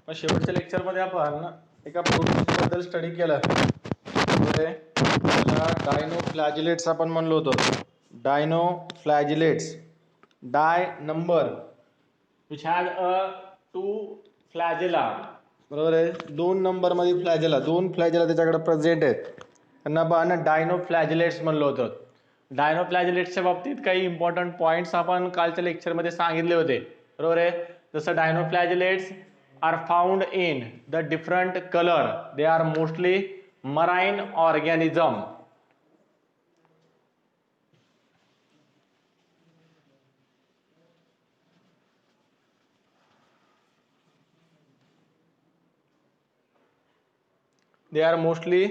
मग शेवटच्या लेक्चरमध्ये आपण एका प्रोटिस्ट बद्दल स्टडी केला. म्हणजे त्याला डायनोफ्लॅजिलेट्स आपण म्हणलो होतो. डायनोफ्लॅजिलेट्स, डाय नंबर विच हॅड टू फ्लॅजेला. बरोबर आहे, 2 नंबरमध्ये फ्लॅजेला, 2 फ्लॅजेला त्याच्याकडे प्रेझेंट आहेत. त्यांना आपण डायनोफ्लॅजिलेट्स म्हणलो होतो. डायनोफ्लॅजिलेट्सच्या बाबतीत काही इम्पॉर्टंट पॉईंट्स आपण कालच्या लेक्चरमध्ये सांगितले होते. बरोबर आहे. जसं डायनोफ्लॅजिलेट्स are found in the different color. They are mostly marine organism. They are mostly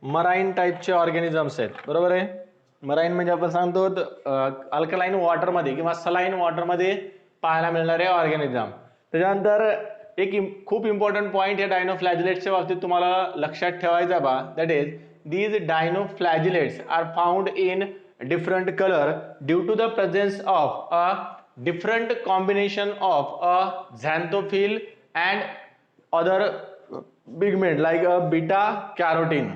marine typeचे ऑर्गॅनिझम्स आहेत. बरोबर आहे. मराईन म्हणजे आपण सांगतो अल्कलाईन वॉटरमध्ये किंवा सलाईन वॉटरमध्ये पाहायला मिळणारे ऑर्गॅनिझम. त्याच्यानंतर एक खूप इम्पॉर्टंट पॉईंट या डायनोफ्लॅजिलेट्सच्या बाबतीत तुम्हाला लक्षात ठेवायचा बा, that is these dinoflagellates are found in different colour due to the presence of a different combination of a xanthophyll and other pigment like a beta carotene.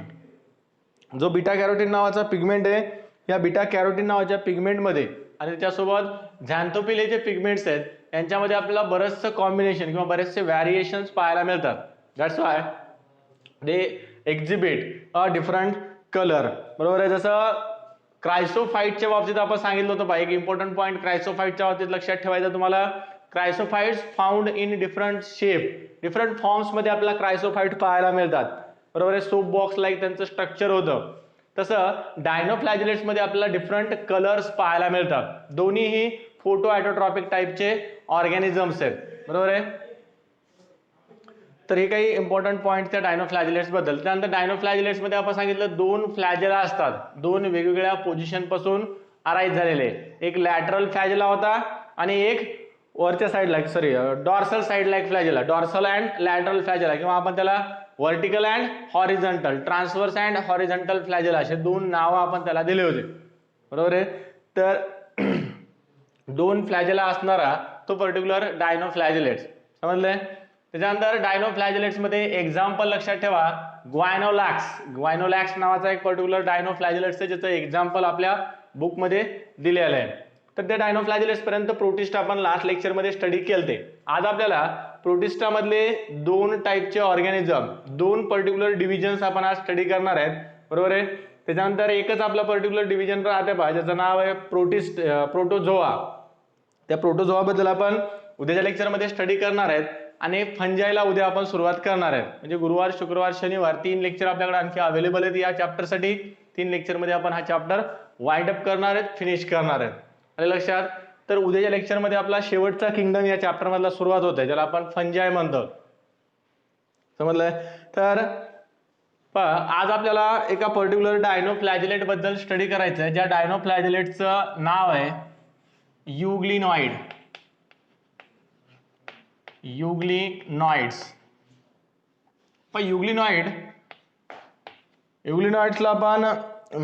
जो बीटा कॅरोटीन नावाचा pigment आहे, या बीटा कॅरोटीन नावाच्या पिगमेंटमध्ये आणि त्याच्यासोबत झॅन्थोफिल हे जे pigments आहेत यांच्यामध्ये आपल्याला बरेचसे कॉम्बिनेशन किंवा बरेचसे व्हॅरिएशन्स पाहायला मिळतात. That's why they exhibit a different colour. बरोबर आहे. जसं क्रायसोफाइटच्या बाबतीत आपण सांगितलं होतं बा, एक इम्पॉर्टंट पॉईंट क्रायसोफाइटच्या बाबतीत लक्षात ठेवायचा तुम्हाला. Chrysophytes found in different shape, different forms मध्ये आपल्याला क्रायसोफाइट पाहायला मिळतात. बरोबर आहे. सोप बॉक्स लाईक त्यांचं स्ट्रक्चर होतं. तसं डायनोफ्लॅजिलेट्स मध्ये आपल्याला डिफरंट कलर्स पाहायला मिळतात. दोन्हीही फोटो ऑटोट्रॉपिक टाइपचे ऑर्गॅनिझम्स आहेत. बरोबर आहे. तर हे काही इम्पॉर्टंट पॉईंट त्या डायनोफ्लॅजिलेट्स बद्दल. त्यानंतर डायनोफ्लॅजिलेट्स मध्ये आपण सांगितलं 2 फ्लॅजेला असतात, 2 वेगवेगळ्या पोझिशन पासून अराईज झालेले. एक लॅटरल फ्लॅजेला होता आणि एक वरच्या साईडला डॉर्सल साईडला एक flagella, dorsal and lateral flagella, किंवा आपण त्याला vertical and horizontal, transverse and horizontal flagella असे 2 नावं आपण त्याला दिले होते. बरोबर आहे. तर 2 फ्लॅजेला असणारा तो पर्टिक्युलर डायनोफ्लॅजिलेट्स. समजलंय. त्याच्यानंतर डायनोफ्लॅजिलेट्स मध्ये एक्झाम्पल लक्षात ठेवा, ग्वायनोलॅक्स. ग्वायनोलॅक्स नावाचा एक पर्टिक्युलर डायनोफ्लॅजिलेट्स आहे ज्याचं एक्झाम्पल आपल्या बुकमध्ये दिलेलं आहे. तर त्या डायनोफ्लॅजिलेट्स पर्यंत प्रोटिस्टा आपण लास्ट लेक्चरमध्ये स्टडी केलते. आज आपल्याला प्रोटिस्टा मधले 2 टाईपचे ऑर्गॅनिझम, 2 पर्टिक्युलर डिव्हिजन्स आपण आज स्टडी करणार आहेत. बरोबर आहे. त्याच्यानंतर एकच आपला पर्टिक्युलर डिव्हिजन राहते पहा, ज्याचं नाव आहे प्रोटोझोआ. त्या प्रोटोझोआ बद्दल आपण उद्याच्या लेक्चरमध्ये स्टडी करणार आहेत. आणि फंजाईला उद्या आपण सुरुवात करणार आहेत. म्हणजे गुरुवार, शुक्रवार, शनिवार 3 लेक्चर आपल्याकडे आणखी अवेलेबल आहेत या चॅप्टरसाठी. 3 लेक्चरमध्ये आपण हा चॅप्टर वाइंड अप करणार आहेत, फिनिश करणार आहेत. आणि लक्षात, तर उद्याच्या लेक्चरमध्ये आपला शेवटचा किंगडम या चॅप्टर मधला सुरुवात होते, ज्याला आपण फंजाई म्हणतो. समजलंय. तर आज आपल्याला एका पर्टिक्युलर डायनोफ्लॅजिलेट बद्दल स्टडी करायचं आहे, ज्या डायनोफ्लॅजिलेटचं नाव आहे युग्लिनॉइड. युग्लिनॉइड्स. युग्लिनॉइड्सला आपण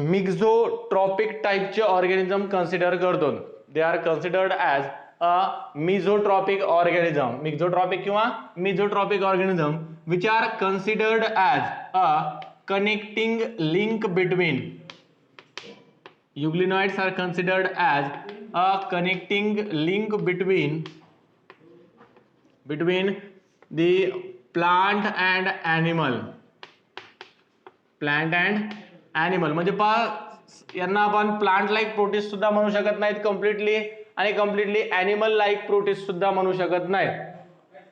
मिक्झोट्रॉपिक टाइपचे ऑर्गॅनिझम कन्सिडर करतो. They are considered as a mixotrophic organism. Mixotrophic किंवा mixotrophic organism which are considered as a connecting link between. Euglenoids are considered as a connecting link between the plant and animal. म्हणजे पहा, यांना आपण plant like protist सुद्धा म्हणू शकत नाहीत completely, आणि कम्प्लिटली ॲनिमल लाईक प्रोटिस्ट सुद्धा म्हणू शकत नाहीत.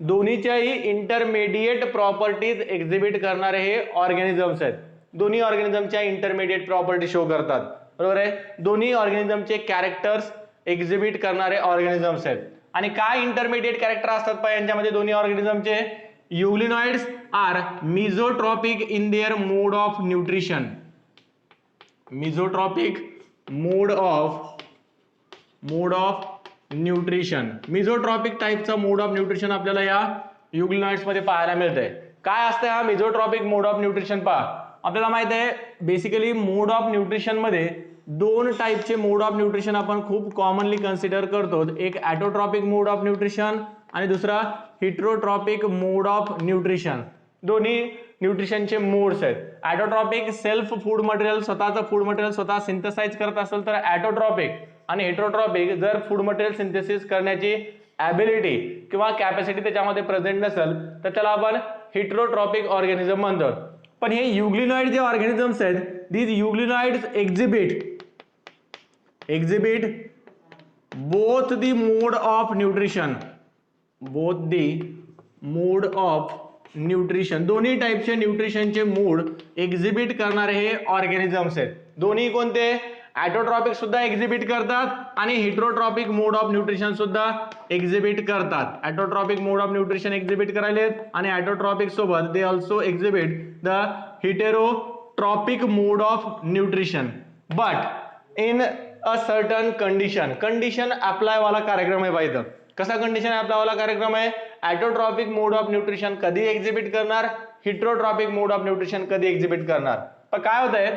दोन्हीच्याही इंटरमिडिएट प्रॉपर्टीज एक्झिबिट करणारे हे ऑर्गॅनिझम्स आहेत. दोन्ही ऑर्गॅनिझमच्या इंटरमिडिएट प्रॉपर्टी शो करतात. बरोबर आहे. दोन्ही ऑर्गॅनिझमचे कॅरेक्टर्स एक्झिबिट करणारे ऑर्गॅनिझम्स आहेत. आणि काय इंटरमिडिएट कॅरेक्टर असतात पहा यांच्यामध्ये दोन्ही ऑर्गॅनिझमचे? Euglenoids are mixotrophic in their mode of nutrition. Mixotrophic mode of nutrition. Mixotrophic टाइपचा मोड ऑफ न्यूट्रिशन आपल्याला या युग्लिनॉइड्स मध्ये पाहायला मिळतंय. काय असतं हा मिझोट्रॉपिक मोड ऑफ न्यूट्रिशन? पहा, आपल्याला माहित आहे बेसिकली मोड ऑफ न्यूट्रिशन मध्ये 2 टाइपचे मोड ऑफ न्यूट्रिशन आपण खूप कॉमनली कन्सिडर करतो. एक ॲटोट्रॉपिक मोड ऑफ न्यूट्रिशन आणि दुसरा हिट्रोट्रॉपिक मोड ऑफ न्यूट्रिशन. दोन्ही न्यूट्रिशनचे मोड्स आहेत. ॲटोट्रॉपिक सेल्फ फूड मटेरियल, स्वतःचं फूड मटेरियल स्वतः सिंथेसाइज करत असेल तर ॲटोट्रॉपिक, आणि हेट्रोट्रॉपिक जर फूड मटेरियल सिंथेसिस करण्याची ॲबिलिटी किंवा कॅपॅसिटी त्याच्यामध्ये प्रेझेंट नसेल तर त्याला आपण हिट्रोट्रॉपिक ऑर्गॅनिझम म्हणतो. पण हे युग्लिनॉइड जे ऑर्गॅनिझम्स आहेत, these euglenoids exhibit both the mode of nutrition, दोन्ही टाईपचे न्यूट्रिशनचे मोड एक्झिबिट करणारे हे ऑर्गॅनिझम्स आहेत. दोन्ही कोणते? ॲटोट्रॉपिक सुद्धा एक्झिबिट करतात आणि हिट्रोट्रॉपिक मोड ऑफ न्यूट्रिशन सुद्धा एक्झिबिट करतात. Autotrophic mode of nutrition exhibit करायलेत आणि ॲटोट्रॉपिक सोबत they also exhibit the heterotrophic mode of nutrition. But in a certain condition apply वाला कार्यक्रम आहे पाहिजे. कसा कंडिशन अप्लाय वाला कार्यक्रम आहे? ॲटोट्रॉपिक मोड ऑफ न्यूट्रिशन कधी एक्झिबिट करणार, हिट्रोट्रॉपिक मोड ऑफ न्यूट्रिशन कधी एक्झिबिट करणार. पण काय होतंय,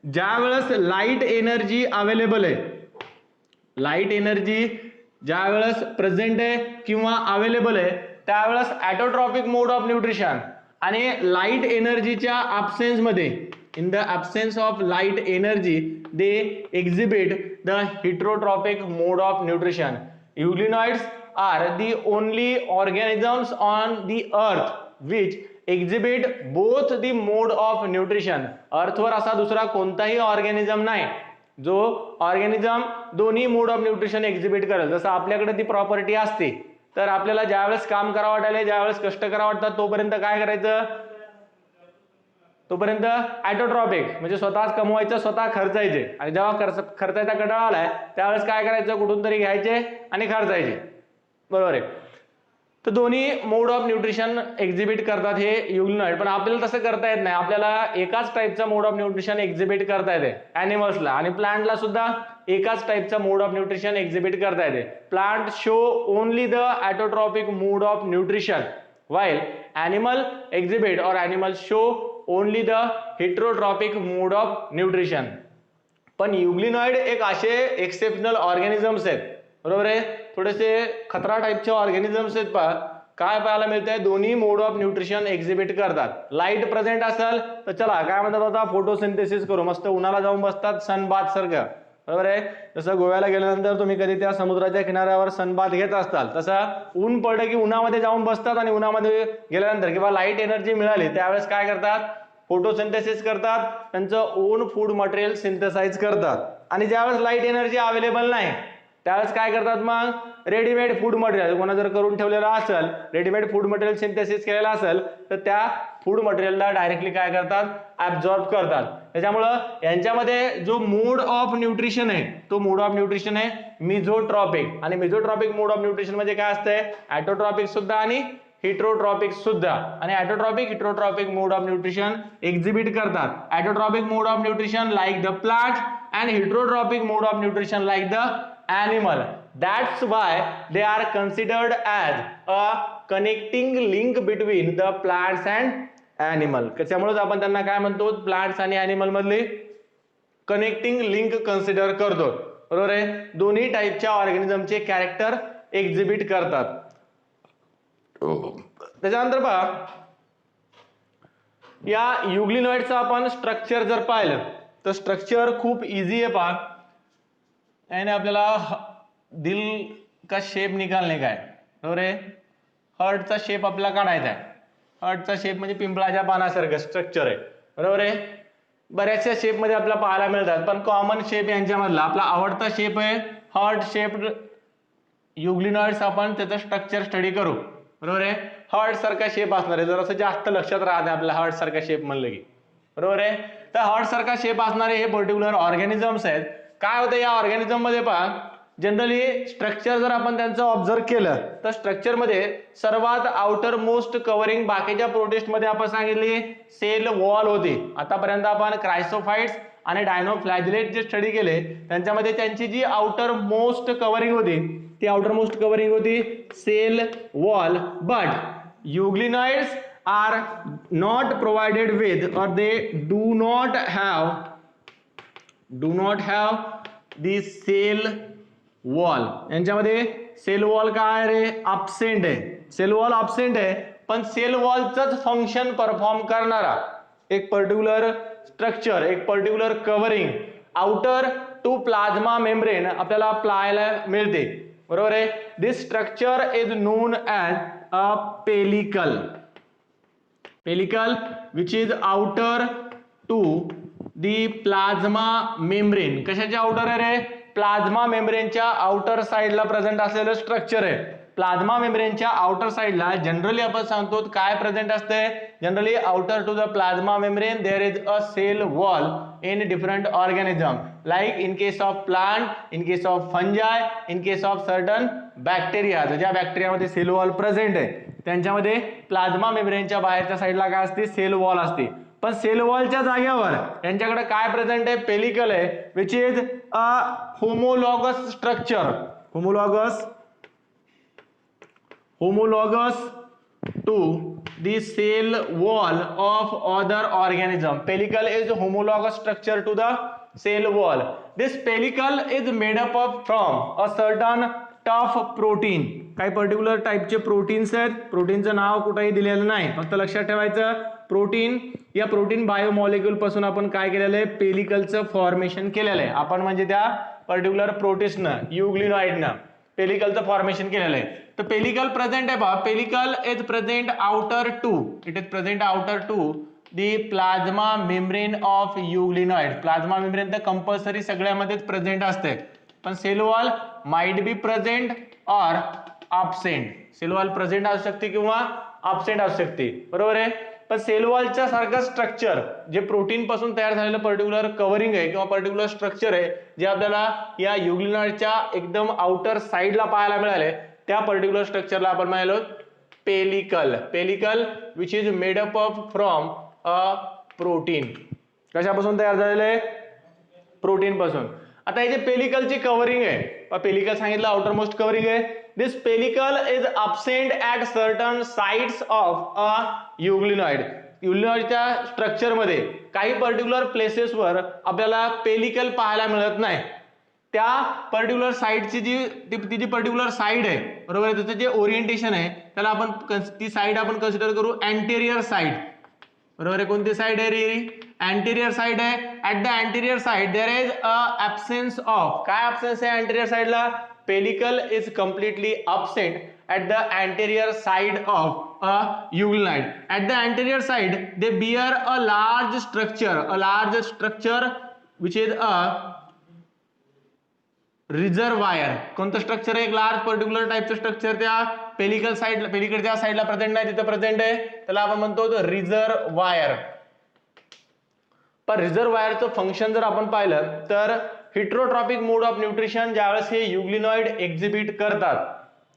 ज्या वेळेस लाईट एनर्जी अवेलेबल आहे, लाईट एनर्जी ज्या वेळेस प्रेझेंट आहे किंवा अवेलेबल आहे त्यावेळेस ॲटोट्रॉपिक मोड ऑफ न्यूट्रिशन, आणि लाईट एनर्जीच्या ॲब्सेन्स मध्ये, in the absence of light energy, they exhibit the heterotropic mode of nutrition. Euglenoids are the only organisms on the earth which exhibit both the mode of nutrition. अर्थवर असा दुसरा कोणताही organism नाही जो organism दोन्ही मोड of nutrition exhibit करेल. जसं आपल्याकडे ती प्रॉपर्टी असते, तर आपल्याला ज्यावेळेस काम करावं वाटायला, ज्यावेळेस कष्ट करावं वाटतात तोपर्यंत काय करायचं, तोपर्यंत ॲटोट्रॉपिक म्हणजे स्वतःच कमवायचं, स्वतः खर्चायचे, आणि जेव्हा खर्चायचा कंटाळा आलाय त्यावेळेस काय करायचं, कुठून तरी घ्यायचे आणि खर्चायचे. बरोबर आहे. तर दोन्ही मोड ऑफ न्यूट्रिशन एक्झिबिट करतात हे युग्लिनॉइड. पण आपल्याला तसं करता येत नाही. आपल्याला एकाच टाईपचा मोड ऑफ न्यूट्रिशन एक्झिबिट करता येते ॲनिमल्सला, आणि प्लांटला सुद्धा एकाच टाईपचा मोड ऑफ न्यूट्रिशन एक्झिबिट करता येते. Plant show only the autotrophic mode of nutrition while animal exhibit or animals show only the heterotropic mode of nutrition. पण युग्लिनॉइड एक असे एक्सेप्शनल ऑर्गॅनिझम्स आहेत, बरोबर आहे, थोडेसे खतरा टाईपचे ऑर्गॅनिझम्स आहेत. काय पाहायला मिळतंय, दोन्ही मोड ऑफ न्यूट्रिशन एक्झिबिट करतात. लाईट प्रेझेंट असेल तर चला काय म्हणतात आता, फोटोसिंथेसिस करू, मस्त उन्हाला जाऊन बसतात, सनबाथ सारखं, बरोबर आहे. जसं गोव्याला गेल्यानंतर तुम्ही कधी त्या समुद्राच्या किनाऱ्यावर सनबाथ घेत असताल, तसं ऊन पडलं की उन्हामध्ये जाऊन बसतात, आणि उन्हामध्ये गेल्यानंतर किंवा लाईट एनर्जी मिळाली त्यावेळेस काय करतात, फोटोसिंथेसिस करतात, त्यांचं ओन फूड मटेरियल सिंथेसाइज करतात. आणि ज्यावेळेस लाईट एनर्जी अवेलेबल नाही त्यावेळेस काय करतात, मग रेडीमेड फूड मटेरियल कोणा जर करून ठेवलेलं असेल, रेडीमेड फूड मटेरियल सिंथेसिस केलेलं असेल तर त्या फूड मटेरियलला डायरेक्टली काय करतात, ऍब्झॉर्ब करतात. त्याच्यामुळं यांच्यामध्ये जो मोड ऑफ न्यूट्रिशन आहे तो मोड ऑफ न्यूट्रिशन आहे मिझोट्रॉपिक. आणि मिझोट्रॉपिक मोड ऑफ न्यूट्रिशन म्हणजे काय असतंय, ॲटोट्रॉपिक सुद्धा आणि हिट्रोट्रॉपिक सुद्धा. आणि autotrophic heterotrophic mode of nutrition exhibit करतात. Autotrophic mode of nutrition like the plant and heterotrophic mode of nutrition like the animal. That's why they are considered as a connecting link between the plants and animal. त्याच्यामुळे आपण त्यांना काय म्हणतो, plants आणि animal मधली connecting link consider करतो, बरोबर आहे. दोन्ही टाईपच्या ऑर्गॅनिझमचे कॅरेक्टर एक्झिबिट करतात. त्याच्यानंतर पहा, या युग्लिनॉइडचं आपण स्ट्रक्चर जर पाहिलं तर स्ट्रक्चर खूप इझी आहे. पहा, याने आपल्याला दिल का शेप निकालणे काय, बरोबर आहे. हार्टचा शेप आपल्याला काढायचा आहे. हार्टचा शेप म्हणजे पिंपळाच्या पानासारखं स्ट्रक्चर आहे, बरोबर आहे. बऱ्याचशा शेप मध्ये आपल्याला पाहायला मिळतात, पण कॉमन शेप यांच्यामधला आपला आवडता शेप आहे हार्ट शेप्ड युग्लिनॉइड्स. आपण त्याचं स्ट्रक्चर स्टडी करू, बरोबर आहे. हार्ट सारखा शेप असणार आहे, जरासं जास्त लक्षात राहते आपल्या हार्ट सारखा शेप म्हणलं की, बरोबर आहे. तर हार्ट सारखा शेप असणारे हे पर्टिक्युलर ऑर्गॅनिझम्स आहेत. काय होतं या ऑर्गॅनिझम मध्ये, पहा जनरली स्ट्रक्चर जर आपण त्यांचं ऑब्झर्व केलं तर स्ट्रक्चर मध्ये सर्वात आउटर मोस्ट कव्हरिंग बाकीच्या प्रोटिस्ट मध्ये आपण सांगितले सेल वॉल होती. आतापर्यंत आपण क्रायसोफाइट्स आणि डायनोफ्लॅजिलेट जे स्टडी केले त्यांच्यामध्ये त्यांची जी आउटर मोस्ट कव्हरिंग होती ती आउटर मोस्ट कव्हरिंग होती cell wall. But euglenoids are not provided with or they do not have the cell wall. यांच्यामध्ये सेल वॉल काय रे ॲब्सेंट आहे, सेल वॉल ॲब्सेंट आहे, पण सेल वॉलचंच फंक्शन परफॉर्म करणारा एक पर्टिक्युलर स्ट्रक्चर, एक particular covering outer to plasma membrane आपल्याला पाहायला मिळते, बरोबर आहे. This structure is known as a pellicle, pellicle which is outer to the plasma membrane. कशाच्या आउटर आहे रे, प्लाझ्मा मेम्ब्रेनच्या आउटर साइडला प्रेझेंट असलेलं स्ट्रक्चर आहे. प्लाझ्मा मेम्ब्रेनच्या आउटर साइडला जनरली आपण सांगतो काय प्रेझेंट असते, generally outer to the plasma membrane there is a cell wall in different organism, like in case of plant, in case of fungi, in case of certain bacteria. ज्या बॅक्टेरियामध्ये sale wall present आहे त्यांच्यामध्ये plasma मेम्ब्रेनच्या बाहेरच्या साइडला काय असते, sale wall असते. पण सेल वॉलच्या जागेवर यांच्याकडे काय प्रेझेंट आहे, पेलिकल आहे, which is a homologous structure, homologous to the cell wall of other organism. Pellicle is homologous structure to the cell wall. This pellicle is made up of from a certain tough protein. काही particular टाइपचे proteins आहेत, प्रोटीनचं नाव कुठेही दिलेलं नाही, फक्त लक्षात ठेवायचं protein. या प्रोटीन बायोमॉलिक्यूल पासून आपण काय केलेलं आहे, पेलिकलचं फॉर्मेशन केलेलं आहे. आपण म्हणजे त्या पर्टिक्युलर प्रोटिस्टनं युग्लिनॉइडनं पेलिकलचं फॉर्मेशन केलेलं आहे. तर पेलिकल प्रेझेंट आहे बा, pellicle is present outer to, it is present outer to the plasma membrane of euglenoid. Plasma membrane तर कंपल्सरी सगळ्यामध्येच प्रेझेंट असते, पण cell wall might be present or absent. Cell wall present असू शकते किंवा absent असू शकते, बरोबर आहे. पण सेल वॉलच्या सारखं स्ट्रक्चर जे प्रोटीन पासून तयार झालेलं पर्टिक्युलर कव्हरिंग आहे किंवा पर्टिक्युलर स्ट्रक्चर आहे जे आपल्याला या युग्लिनॉइडच्या एकदम आउटर साइडला पाहायला मिळाले, त्या पर्टिक्युलर स्ट्रक्चरला आपण म्हणालो pellicle. Pellicle which is made up of from a protein. कशापासून तयार झालेले, प्रोटीन पासून. आता हे जे पेलिकलची कव्हरिंग आहे, पेलिकल सांगितलं आउटर मोस्ट कव्हरिंग आहे. This pellicle is absent at certain sites of a euglenoid. युग्लिनॉइडच्या स्ट्रक्चर मध्ये काही पर्टिक्युलर प्लेसेसवर आपल्याला पेलिकल पाहायला मिळत नाही. त्या पर्टिक्युलर साइडची जी पर्टिक्युलर साइड आहे, बरोबर आहे, त्याचं जे ओरिएंटेशन आहे त्याला आपण ती साइड आपण कन्सिडर करू अँटेरियर साइड, बरोबर आहे. कोणती साइड आहे रे, अँटेरियर साइड आहे. At the anterior side there is a absence of, काय ॲब्सेन्स आहे अँटेरियर साइडला, pellicle is completely absent at the anterior side of a euglenoid. At the anterior side they bear a large structure which is a reservoir. कोणतं structure आहे, एक large particular टाइपचं structure त्या pellicle साइडला, पेलिकडच्या साइडला present नाही, तिथं present आहे, त्याला आपण म्हणतो रिझर्वायर. पण रिझर्वायरचं फंक्शन जर आपण पाहिलं तर हिट्रोट्रॉपिक मोड ऑफ न्यूट्रिशन ज्यावेळेस हे युग्लिनॉइड एक्झिबिट करतात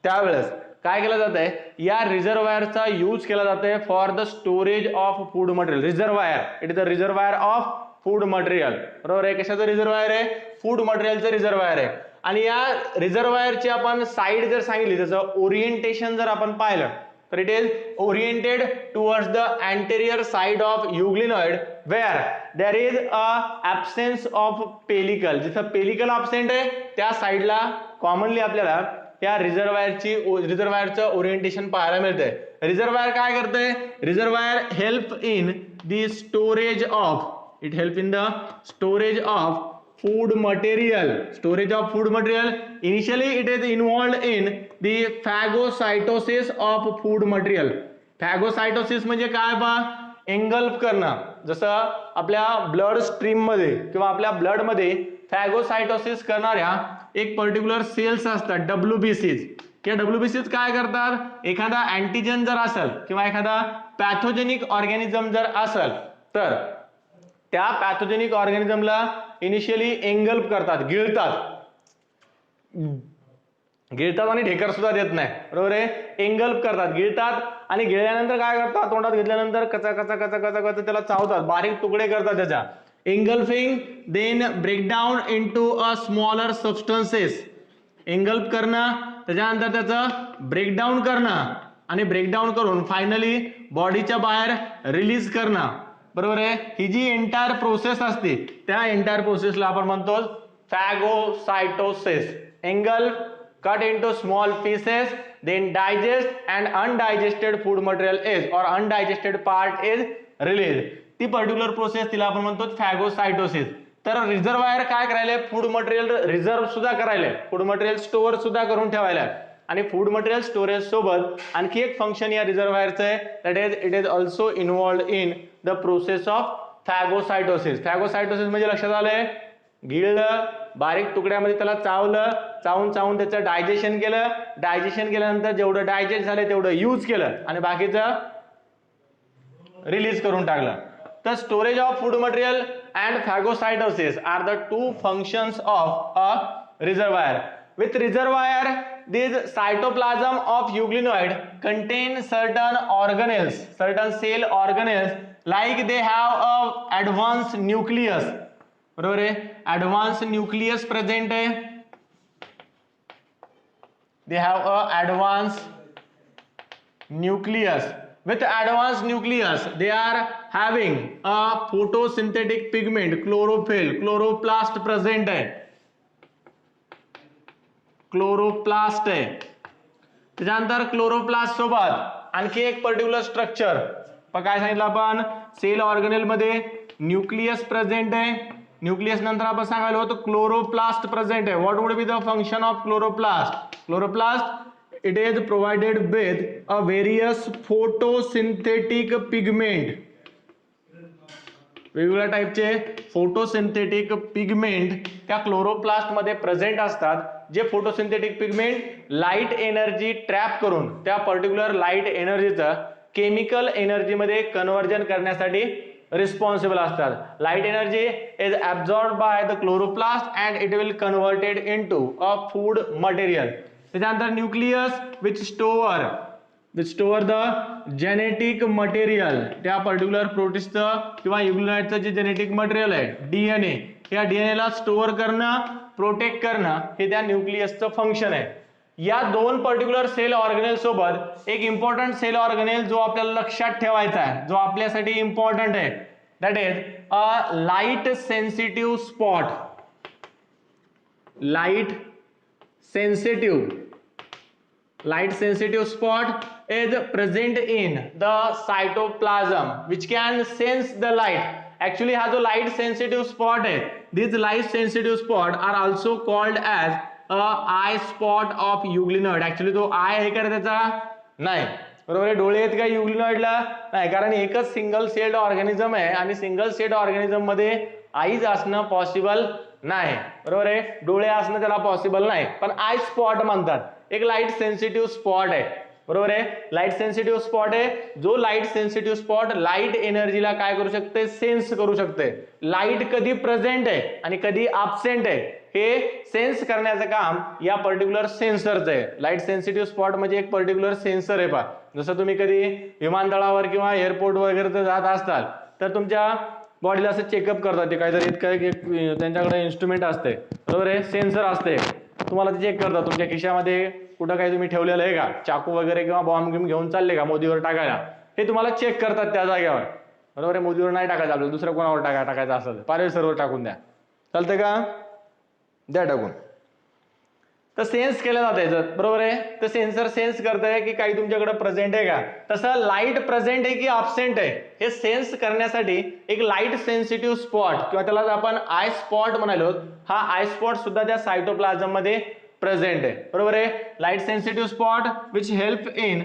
त्यावेळेस काय केलं जात आहे, या रिझर्वायरचा यूज केला जातोय for the storage of food material. Reservoir, it is the reservoir of food material, बरोबर आहे. कशाचं रिझर्वायर आहे, फूड मटेरियलचं रिझर्वायर आहे. आणि या रिझर्वायरची आपण साइड जर सांगितली, त्याचं ओरिएंटेशन जर आपण पाहिलं तर it is oriented towards the anterior side of euglenoid where there is a absence of pellicle. जिथं पेलिकल ॲब्सेंट आहे त्या साइडला कॉमनली आपल्याला या रिझर्वायरचं ओरिएंटेशन पाहायला मिळतंय. रिझर्वायर काय करतंय, reservoir help in the storage of, it help in the storage of food material, storage of food material. Initially it is involved in the phagocytosis of food material. Phagocytosis म्हणजे काय बा, engulf करणं. जसं आपल्या blood stream मध्ये किंवा आपल्या blood मध्ये फॅगोसाइटोसिस करणाऱ्या एक पर्टिक्युलर सेल्स असतात WBCs. या WBCs काय करतात, एखादा अँटीजन जर असेल किंवा एखादा पॅथोजेनिक ऑर्गॅनिझम जर असेल तर त्या पॅथोजेनिक ऑर्गॅनिझमला इनिशियली एंगल्फ करतात, गिळतात आणि ढेकर सुद्धा देत नाही, बरोबर आहे. एंगल्फ करतात, गिळतात आणि गिळल्यानंतर काय करतात, तोंडात घेतल्यानंतर कचा कचा कचा कचा कचा त्याला चावतात, बारीक तुकडे करतात त्याच्या. Engulfing then breakdown into a smaller substances. Engulf करणं, त्याच्यानंतर त्याचं ब्रेकडाऊन करणं आणि ब्रेकडाऊन करून फायनली बॉडीच्या बाहेर रिलीज करणं, बरोबर आहे. ही जी एंटायर प्रोसेस असते त्या एंटायर प्रोसेसला आपण म्हणतो phagocytosis. Engulf, cut into small pieces, then digest and undigested food material is or undigested part is released. ती पर्टिक्युलर प्रोसेस तिला आपण म्हणतो फॅगोसाइटोसिस. तर रिझर्वायर काय करायला, फूड मटेरियल रिझर्व सुद्धा करायला, फूड मटेरियल स्टोअर सुद्धा करून ठेवायला. आणि फूड मटेरियल स्टोरेज सोबत आणखी एक फंक्शन या रिझर्वायरचं आहे, that is it is also involved in the process of phagocytosis. Phagocytosis म्हणजे लक्षात आलंय, गिळलं, बारीक तुकड्यामध्ये त्याला चावलं, चावून त्याचं डायजेशन केलं, डायजेशन केल्यानंतर जेवढं डायजेस्ट झालं तेवढं यूज केलं आणि बाकीचं रिलीज करून टाकलं. तर storage of food material and phagocytosis are the two functions of a reservoir. With reservoir, this cytoplasm of euglenoid contain certain organelles, certain cell organelles, like they have a advanced nucleus. बरोबर आहे, advanced nucleus present आहे. They have a advanced nucleus. With advanced nucleus, they are having a photosynthetic pigment, chlorophyll, chloroplast present आहे. Chloroplast आहे. त्याच्यानंतर chloroplast सोबत आणखी एक particular structure काय सांगितलं आपण, सेल ऑर्गनेल मध्ये न्यूक्लियस प्रेझेंट आहे. न्यूक्लियस नंतर आपण सांगायला होतं क्लोरोप्लास्ट प्रेझेंट आहे. What would be the function of chloroplast? Chloroplast it is provided with a various photosynthetic pigment. वेगवेगळ्या टाईपचे फोटोसिंथेटिक पिगमेंट त्या क्लोरोप्लास्ट मध्ये प्रेझेंट असतात, जे photosynthetic pigment light energy trap करून त्या पर्टिक्युलर लाईट एनर्जीचं केमिकल एनर्जी मध्ये कन्व्हर्जन करण्यासाठी रिस्पॉन्सिबल असतात. Light energy is absorbed by the chloroplast and it will converted into a food material. त्याच्यानंतर nucleus which store the genetic material, त्या particular प्रोटिस्टचं किंवा युग्लिनॉइडचं जे जेनेटिक मटेरियल आहे डीएनए, या डीएनए ला स्टोअर करणं, प्रोटेक्ट करणं हे त्या न्यूक्लियसचं फंक्शन आहे. या दोन पर्टिक्युलर सेल ऑर्गनेल सोबत एक इम्पॉर्टंट सेल ऑर्गनेल जो आपल्याला लक्षात ठेवायचा आहे, जो आपल्यासाठी इम्पॉर्टंट आहे, that is a light sensitive spot. Light sensitive spot is present in the cytoplasm which can sense the light. Actually हा जो light sensitive spot आहे, these light sensitive spot are also called as a eye spot of euglenoid. Actually तो eye आहे का त्याचा? नाही. बरोबर आहे, डोळे आहेत का युग्लिनॉइडला? नाही, कारण एकच सिंगल सेल्ड ऑर्गॅनिझम आहे आणि सिंगल सेल्ड ऑर्गॅनिझम मध्ये आईज असणं पॉसिबल नाही. बरोबर आहे, डोळे असणं त्याला पॉसिबल नाही, पण आय स्पॉट म्हणतात. एक लाईट सेन्सिटिव्ह स्पॉट आहे. बरोबर आहे, लाईट सेन्सिटिव्ह स्पॉट आहे. जो लाईट सेन्सिटिव्ह स्पॉट लाईट एनर्जीला काय करू शकते, सेन्स करू शकते. लाईट कधी प्रेझेंट आहे आणि कधी ऍब्सेंट आहे हे सेन्स करण्याचं काम या पर्टिक्युलर सेन्सरचं आहे. लाईट सेन्सिटिव्ह स्पॉट म्हणजे एक पर्टिक्युलर सेन्सर आहे. पहा, जसं तुम्ही कधी विमानतळावर किंवा एअरपोर्ट वगैरे जात असताल तर तुमच्या बॉडीला असं चेकअप करतात, ते काहीतरी त्यांच्याकडे इन्स्ट्रुमेंट असते. बरोबर आहे, सेन्सर असते. तुम्हाला ते चेक करतात तुमच्या खिशामध्ये कुठं काही तुम्ही ठेवलेलं आहे का, चाकू वगैरे किंवा बॉम्ब घेऊन चालले का मोदीवर टाकायला, हे तुम्हाला चेक करतात त्या जागेवर. बरोबर आहे, मोदीवर नाही टाकायचं आपल्याला, दुसऱ्या कोणावर टाकायचं असेल पार्वेसरवर टाकून द्या, चालतंय का, द्या टाकून. तर सेन्स केलं जातं. बरोबर आहे, तर सेन्सर सेन्स करतंय की काही तुमच्याकडे प्रेझेंट आहे का. तसं लाईट प्रेझेंट आहे की ॲब्सेंट आहे हे सेन्स करण्यासाठी एक लाईट सेन्सिटिव्ह स्पॉट किंवा त्याला आपण आय स्पॉट म्हणालो, हा आय स्पॉट सुद्धा त्या सायटोप्लाझम मध्ये प्रेझेंट आहे. बरोबर आहे, light sensitive spot which help in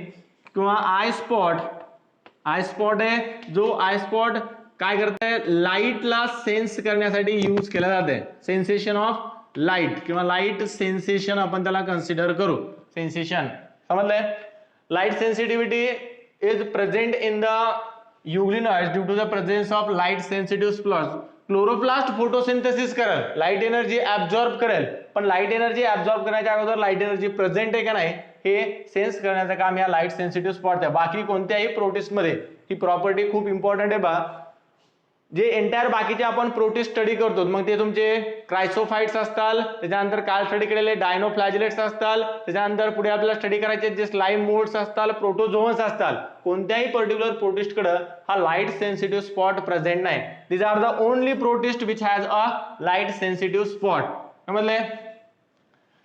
किंवा आय स्पॉट आहे, जो आय स्पॉट काय करतंय, लाईटला सेन्स करण्यासाठी यूज केला जाते. सेन्सेशन ऑफ लाईट किंवा लाईट सेन्सेशन आपण त्याला कन्सिडर करू. सेन्सेशन समजलंय. Light sensitivity is present in the euglenoids due to the presence of light sensitive spots. Chloroplast photosynthesis करेल, लाईट एनर्जी ऍब्झॉर्ब करेल, पण लाईट एनर्जी ऍब्झॉर्ब करण्याच्या अगोदर लाईट एनर्जी प्रेझेंट आहे का नाही हे सेन्स करण्याचं काम या लाईट सेन्सिटिव्ह स्पॉट आहे. बाकी कोणत्याही प्रोटिस्ट मध्ये ही प्रॉपर्टी खूप इम्पॉर्टंट आहे. बा जे एंटायर बाकीचे आपण प्रोटिस्ट स्टडी करतो, मग ते तुमचे क्रायसोफाइट्स असतात, त्याच्यानंतर काल स्टडी केलेले डायनोफ्लॅजिलेट्स असतात, त्याच्यानंतर पुढे आपल्याला स्टडी करायचे जे स्लाइम मोल्ड्स असतात, प्रोटोझोअन्स असतात, कोणत्याही पर्टिक्युलर प्रोटिस्टकडे हा लाईट सेन्सिटिव्ह स्पॉट प्रेझेंट नाही. These are the only protist which has a light sensitive spot. समजले.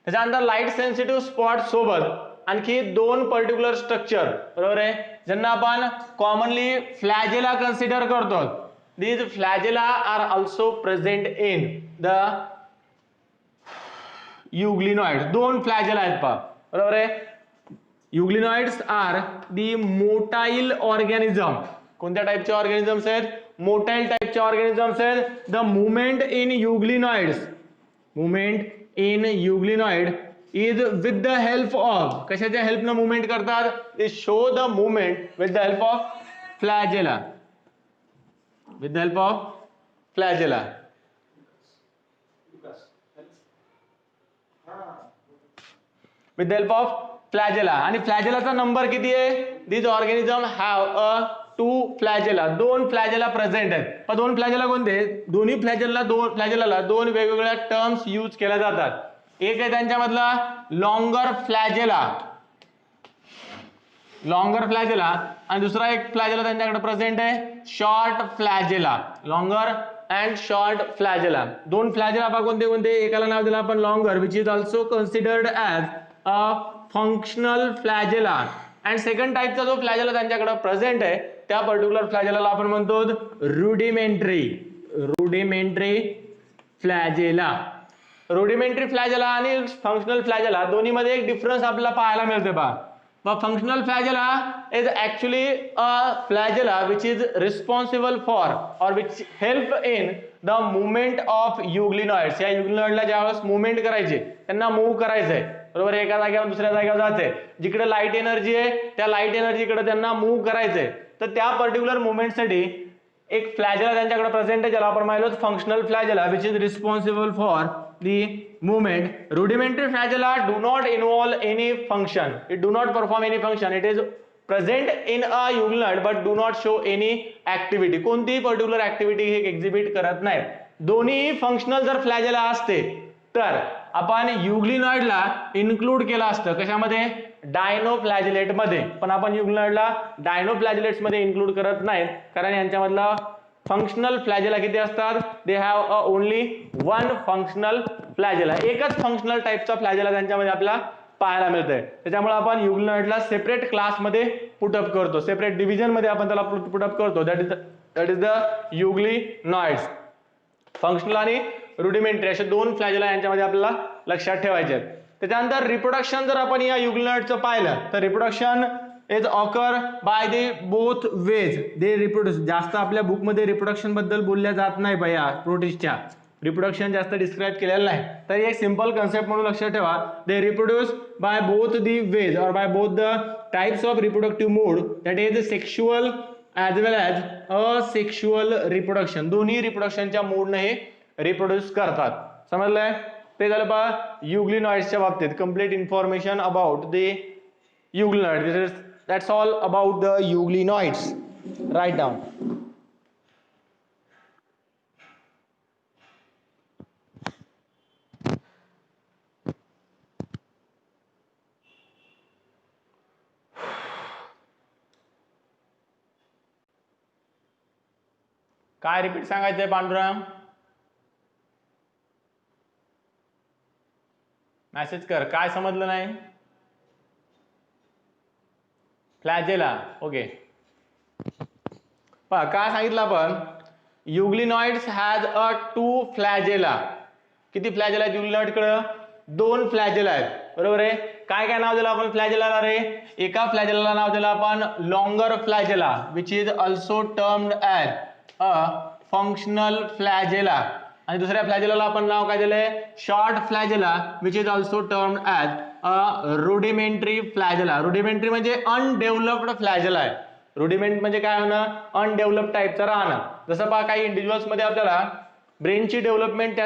त्याच्यानंतर लाईट सेन्सिटिव्ह स्पॉट सोबत आणखी दोन पर्टिक्युलर स्ट्रक्चर बरोबर आहे ज्यांना आपण कॉमनली फ्लॅजेला कन्सिडर करतो. These flagella are also present in the euglenoids. दोन फ्लॅजेला आहेत पहा बरोबर आहे. Euglenoids are the motile organism. कोणत्या टाइपचे ऑर्गॅनिझम्स आहेत? मोटाईल टाइपचे ऑर्गॅनिझम्स आहेत. The movement in euglenoids, movement in euglenoid is with the help of, कशाच्या हेल्पनं मुवमेंट करतात? They show the movement with the help of flagella, with the help of flagella. With the help of flagella. आणि फ्लॅजेलाचा number किती आहे? These organism have a 2 flagella. दोन फ्लॅजेला present आहेत. पण दोन फ्लॅजेला कोणते? दोन्ही फ्लॅजेलाला दोन वेगवेगळ्या टर्म्स यूज केल्या जातात. एक आहे त्यांच्यामधला लॉंगर फ्लॅजेला, लॉंगर फ्लॅजेला, आणि दुसरा एक फ्लॅजेला त्यांच्याकडे प्रेझेंट आहे short flagella. Longer and short flagella. दोन फ्लॅजेला आपण कोणते कोणते? एकाला नाव दिलं आपण longer which is also considered as a functional flagella. And second टाईपचा जो फ्लॅजेला त्यांच्याकडे प्रेझेंट आहे त्या पर्टिक्युलर फ्लॅजेलाला आपण म्हणतो रुडिमेंटरी, रुडिमेंटरी फ्लॅजेला. रुडिमेंटरी फ्लॅजेला आणि फंक्शनल फ्लॅजेला दोन्हीमध्ये एक डिफरन्स आपल्याला पाहायला मिळते पहा. But functional flagella is actually a flagella which is responsible for or which help in the movement of euglenoids. या euglenoidला ज्यावेळेस मूवमेंट करायचे, त्यांना मूव्ह करायचंय बरोबर, एका जागेवर दुसऱ्या जागेवर जायचंय, जिकडे लाईट एनर्जी आहे त्या लाईट एनर्जीकडे त्यांना मूव्ह करायचंय, तर त्या पर्टिक्युलर मुवमेंटसाठी एक फ्लॅजेला त्यांच्याकडे प्रेझेंट आहे ज्याला आपण माहिती functional flagella which is responsible for the movement. Rudimentary flagella do not involve any function, it do not perform any function, it is present in a euglenoid but do not show any activity. कोणतीही particular activity हे exhibit करत नाही. दोन्ही functional जर फ्लॅजेला असते तर आपण युग्लिनॉइडला include केलं असतं कशामध्ये? डायनोफ्लॅजिलेट मध्ये. पण आपण युग्लिनॉइडला डायनोफ्लॅजिलेट्स मध्ये इन्क्लूड करत नाहीत कारण यांच्यामधला फंक्शनल फ्लॅजेला किती असतात? They have only one functional flagella. एकच फंक्शनल टाइपचा फ्लॅजेला त्यांच्यामध्ये आपल्याला पाहायला मिळतंय. त्याच्यामुळे आपण युग्लिनॉइडला सेपरेट क्लासमध्ये पुटअप करतो, सेपरेट डिव्हिजन मध्ये आपण त्याला पुटअप करतो. That is the euglenoids. Functional आणि रुडिमेंटरी असे दोन फ्लॅजेला यांच्यामध्ये आपल्याला लक्षात ठेवायचे आहेत. त्याच्यानंतर रिप्रोडक्शन जर आपण या युग्लिनॉइडचं पाहिलं तर reproduction is occur by they both ways. They reproduce. जास्त आपल्या बुक मध्ये रिप्रोडक्शन बद्दल बोलल्या जात नाही भैया, प्रोटिस्टच्या रिप्रोडक्शन जास्त डिस्क्राइब केलेलं नाही. तर एक सिंपल कन्सेप्ट म्हणून लक्षात ठेवा, they reproduce by both the ways or by both the types of reproductive mode that is sexual as well as asexual reproduction. दोन्ही रिप्रोडक्शनच्या मोडने हे रिप्रोड्यूस करतात. समजलंय? ते झालं पहा युग्लिनॉइड्सच्या बाबतीत complete information about the euglenoid. That's all about the euglenoids. Write down. काय repeat सांगायचंय पांडुरंग? मेसेज कर. काय समजलं नाही? फ्लॅजेला. ओके, पहा काय सांगितलं आपण? युग्लिनॉइड्स हॅज अ 2 फ्लॅजेला. किती फ्लॅजेला आहेत युग्लिनॉइडकडे? 2 फ्लॅजेला आहेत बरोबर आहे. काय काय नाव दिलं आपण फ्लॅजेलाला रे? एका फ्लॅजेलाला नाव दिलं आपण longer flagella which is also termed as a functional flagella. आणि दुसऱ्या फ्लॅजेलाला आपण नाव काय दिलंय? Short flagella which is also termed as a rudimentary flagella. Rudimentary म्हणजे अनडेव्हलप्ड फ्लॅजेला आहे. रुडिमेंट म्हणजे काय होणं? अनडेव्हलप टाइपचं राहणं. जसं पहा काही इंडिव्हिज्युअल्स मध्ये आपल्याला ब्रेनची डेव्हलपमेंट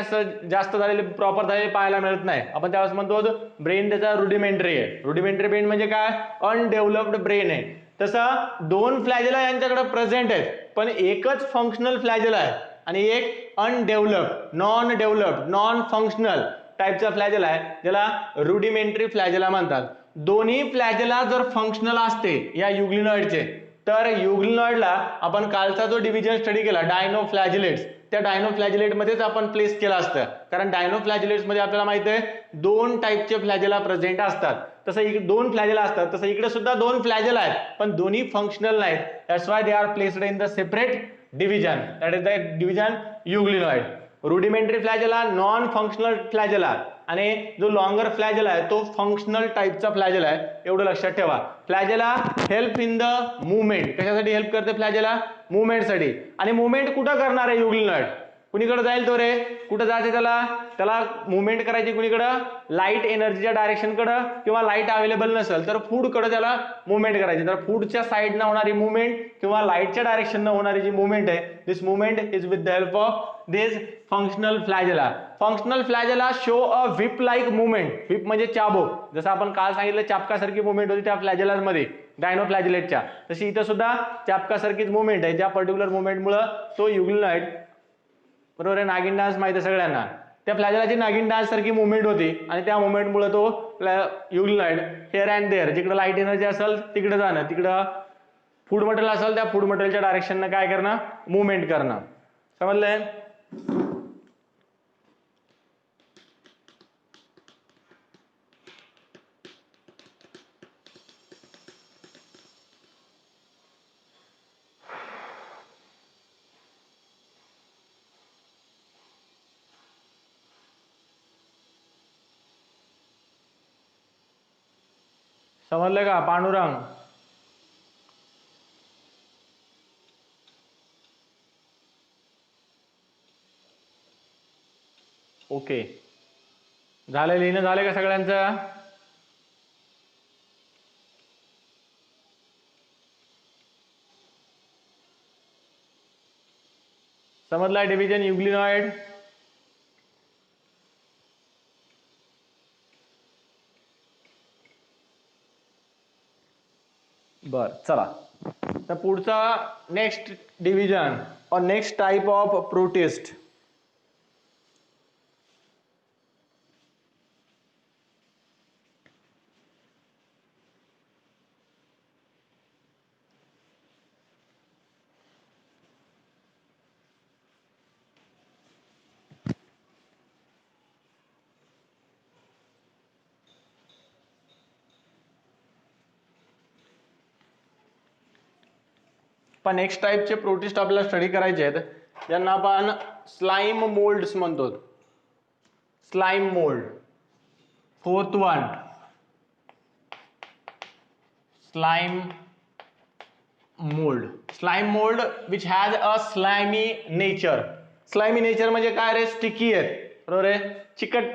जास्त झालेली प्रॉपर झालेली पाहायला मिळत नाही. आपण त्यावेळेस म्हणतो ब्रेन त्याचा रुडिमेंटरी आहे. रुडिमेंटरी ब्रेन म्हणजे काय? अनडेव्हलप्ड ब्रेन आहे. तसं 2 फ्लॅजेला यांच्याकडे प्रेझेंट आहेत पण एकच फंक्शनल फ्लॅजेला आहे आणि एक अनडेव्हलप्ड, नॉन डेव्हलप्ड, नॉन फंक्शनल टाइपचा फ्लॅजेला आहे ज्याला रुडिमेंटरी फ्लॅजेला म्हणतात. दोन्ही फ्लॅजेला जर फंक्शनल असते या युग्लिनॉइडचे तर युग्लिनॉइडला आपण कालचा जो डिव्हिजन स्टडी केला डायनोफ्लॅजिलेट्स, त्या डायनोफ्लॅजिलेट मध्येच आपण प्लेस केलं असतं, कारण डायनोफ्लॅजिलेट्स मध्ये आपल्याला माहिती आहे 2 टाईपचे फ्लॅजेला प्रेझेंट असतात. तसं इकडे 2 फ्लॅजेला असतात, तसं इकडे सुद्धा 2 फ्लॅजेला आहेत, पण दोन्ही फंक्शनल नाहीत. That's why they are placed in the separate division, that is the division euglenoid. Rudimentary flagella, non functional flagella, आणि जो लॉंगर फ्लॅजेला आहे तो फंक्शनल टाईपचा फ्लॅजेला आहे, एवढं लक्षात ठेवा. फ्लॅजेला हेल्प इन द मूवमेंट, कशासाठी हेल्प करते फ्लॅजेला? मूवमेंटसाठी. आणि मूवमेंट कुठं करणार आहे युग्लिनॉइड? कुणीकडे जाईल तो रे? कुठं जायचं त्याला मूवमेंट करायची कुणीकडं? लाईट एनर्जीच्या डायरेक्शनकडं, किंवा लाईट अवेलेबल नसेल तर फूडकडे त्याला मूवमेंट करायची. तर फूडच्या साईडनं होणारी मूवमेंट किंवा लाईटच्या डायरेक्शननं होणारी जी मूवमेंट आहे, this movement is with the help of this functional flagella. Functional flagella show a whip like movement. Whip म्हणजे चाबूक, जसं आपण काल सांगितलं चापकासारखी मूवमेंट होती त्या फ्लॅजेला मध्ये डायनोफ्लॅजिलेटच्या, तशी इथं सुद्धा चापकासारखीच मूवमेंट आहे. ज्या पर्टिक्युलर मूवमेंटमुळे तो युग्लिनॉइड, बरोबर आहे, नागिन डान्स माहिती आहे सगळ्यांना, त्या फ्लॅजेलाची नागिन डान्स सारखी मूवमेंट होती, आणि त्या मूवमेंटमुळे तो युग्लिनॉइड हेअर अँड देअर, जिकडे लाईट एनर्जी असेल तिकडे जाणं, तिकडं फूड मटेरियल असेल त्या फूड मटेरियलच्या डायरेक्शननं काय करणं? मूवमेंट करणं. समजलंय? समजलं का पांडुरंग? ओके, झालं, लिहिणं झालं का सगळ्यांचं? समजला डिव्हिजन युग्लिनॉइड? बर, चला तर पुढचा नेक्स्ट डिव्हिजन और नेक्स्ट टाइप ऑफ प्रोटिस्ट. पण नेक्स्ट टाईपचे प्रोटिस्ट आपल्याला स्टडी करायचे आहेत, ज्यांना आपण स्लाइम मोल्ड्स म्हणतो. Slime mould. Fourth one, slime mould. Slime mould which has a slimy nature. Slimy nature म्हणजे काय रे? स्टिकी आहेत, बरोबर आहे, चिकट